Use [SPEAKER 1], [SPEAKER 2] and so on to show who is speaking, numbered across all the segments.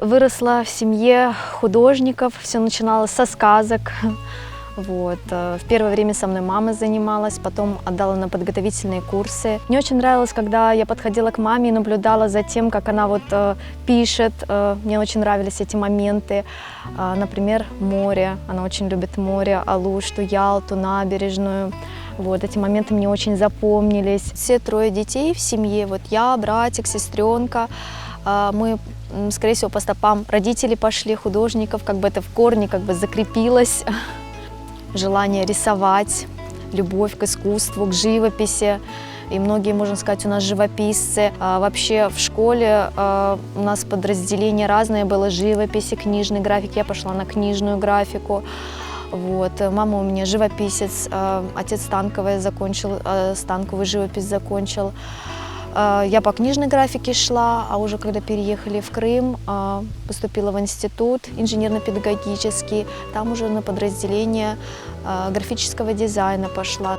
[SPEAKER 1] выросла в семье художников, все начиналось со сказок. Вот. В первое время со мной мама занималась, потом отдала на подготовительные курсы. Мне очень нравилось, когда я подходила к маме и наблюдала за тем, как она пишет. Мне очень нравились эти моменты. Например, море. Она очень любит море, Алушту, Ялту, набережную. Вот, эти моменты мне очень запомнились. Все трое детей в семье, я, братик, сестренка. Мы, скорее всего, по стопам родителей пошли, художников, это в корне закрепилось. Желание рисовать, любовь к искусству, к живописи. И многие, можно сказать, у нас живописцы. Вообще в школе у нас подразделения разные было: живописи, книжный график. Я пошла на книжную графику. Мама у меня живописец, отец станковую живопись закончил. Я по книжной графике шла, а уже когда переехали в Крым, поступила в институт инженерно-педагогический, там уже на подразделение графического дизайна пошла.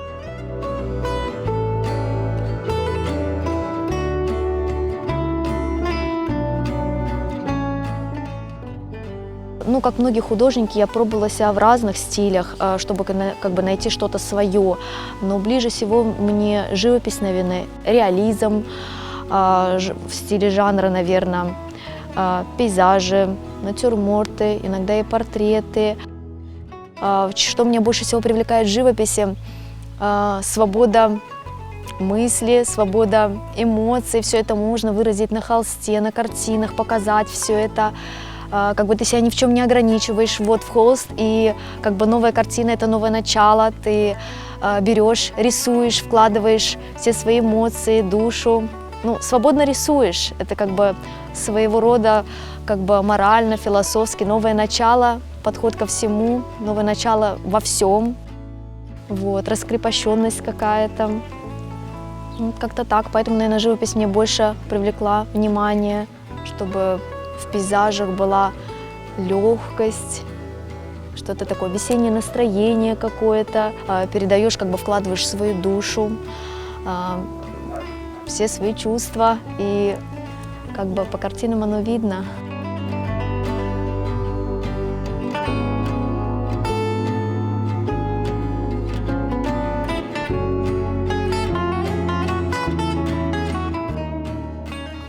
[SPEAKER 1] Как многие художники, я пробовала себя в разных стилях, чтобы найти что-то свое. Но ближе всего мне живопись, наверное, реализм в стиле жанра, наверное, пейзажи, натюрморты, иногда и портреты. Что меня больше всего привлекает в живописи? Свобода мысли, свобода эмоций. Все это можно выразить на холсте, на картинах, показать все это. Ты себя ни в чем не ограничиваешь, в холст, и новая картина – это новое начало, ты берешь, рисуешь, вкладываешь все свои эмоции, душу, свободно рисуешь, это своего рода морально, философски новое начало, подход ко всему, новое начало во всем, раскрепощенность какая-то, как-то так, поэтому, наверное, живопись мне больше привлекла внимание, чтобы в пейзажах была легкость, что-то такое, весеннее настроение какое-то. Передаешь, вкладываешь свою душу, все свои чувства, и по картинам оно видно.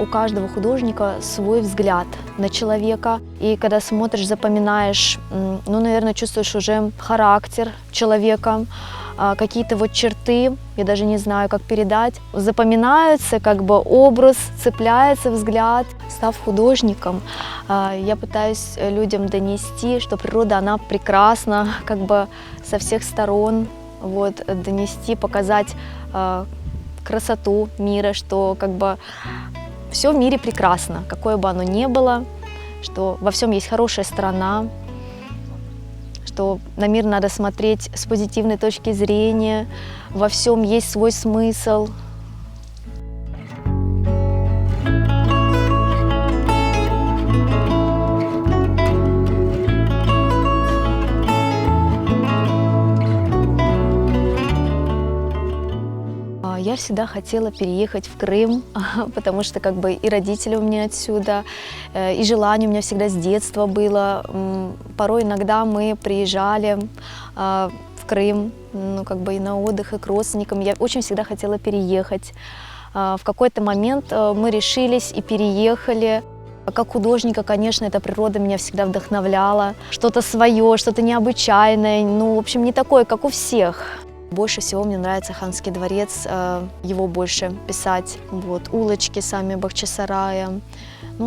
[SPEAKER 1] У каждого художника свой взгляд на человека. И когда смотришь, запоминаешь, наверное, чувствуешь уже характер человека, какие-то черты, я даже не знаю, как передать, запоминаются, образ, цепляется взгляд. Став художником, я пытаюсь людям донести, что природа, она прекрасна, со всех сторон, донести, показать красоту мира, что все в мире прекрасно, какое бы оно ни было, что во всем есть хорошая сторона, что на мир надо смотреть с позитивной точки зрения, во всем есть свой смысл. Я всегда хотела переехать в Крым, потому что и родители у меня отсюда, и желание у меня всегда с детства было. Порой иногда мы приезжали в Крым, и на отдых, и к родственникам. Я очень всегда хотела переехать. В какой-то момент мы решились и переехали. Как художника, конечно, эта природа меня всегда вдохновляла. Что-то свое, что-то необычайное, в общем, не такое, как у всех. Больше всего мне нравится Ханский дворец, его больше писать, улочки сами Бахчисарая,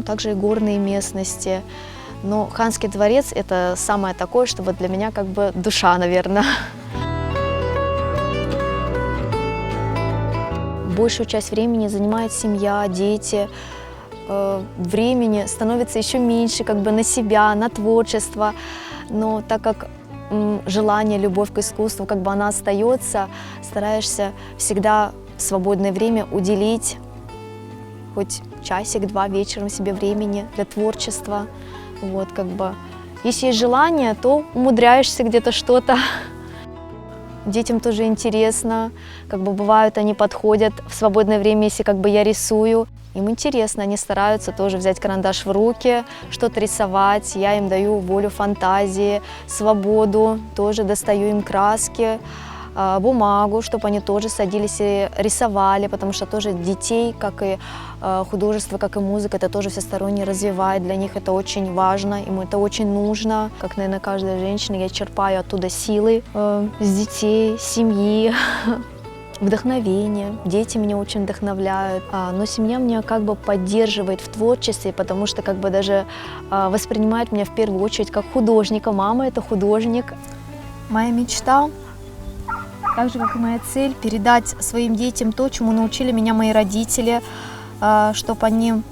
[SPEAKER 1] также и горные местности. Но Ханский дворец – это самое такое, что для меня душа, наверное. Большую часть времени занимает семья, дети. Времени становится еще меньше на себя, на творчество. Но так как желание, любовь к искусству, она остается, стараешься всегда в свободное время уделить хоть часик-два вечером себе времени для творчества. Если есть желание, то умудряешься где-то что-то. детям тоже интересно, как бы бывают, они подходят в свободное время, если как бы я рисую. Им интересно, они стараются тоже взять карандаш в руки, что-то рисовать. Я им даю волю фантазии, свободу, тоже достаю им краски, бумагу, чтобы они тоже садились и рисовали, потому что тоже детей, как и художество, как и музыка, это тоже всесторонне развивает. Для них это очень важно, им это очень нужно. Как, наверное, каждая женщина, я черпаю оттуда силы с детей, с семьи, вдохновение. Дети меня очень вдохновляют. Но семья меня как бы поддерживает в творчестве, потому что как бы даже воспринимает меня в первую очередь как художника. Мама — это художник. Моя мечта, так же, как и моя цель, передать своим детям то, чему научили меня мои родители, чтобы они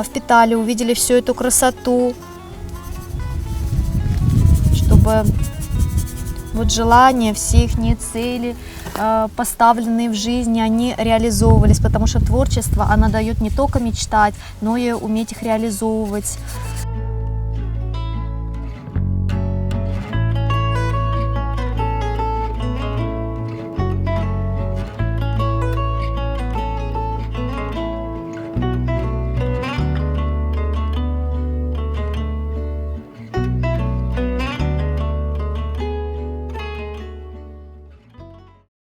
[SPEAKER 1] впитали, увидели всю эту красоту, чтобы вот желания, все их цели, поставленные в жизни, они реализовывались, потому что творчество, оно дает не только мечтать, но и уметь их реализовывать.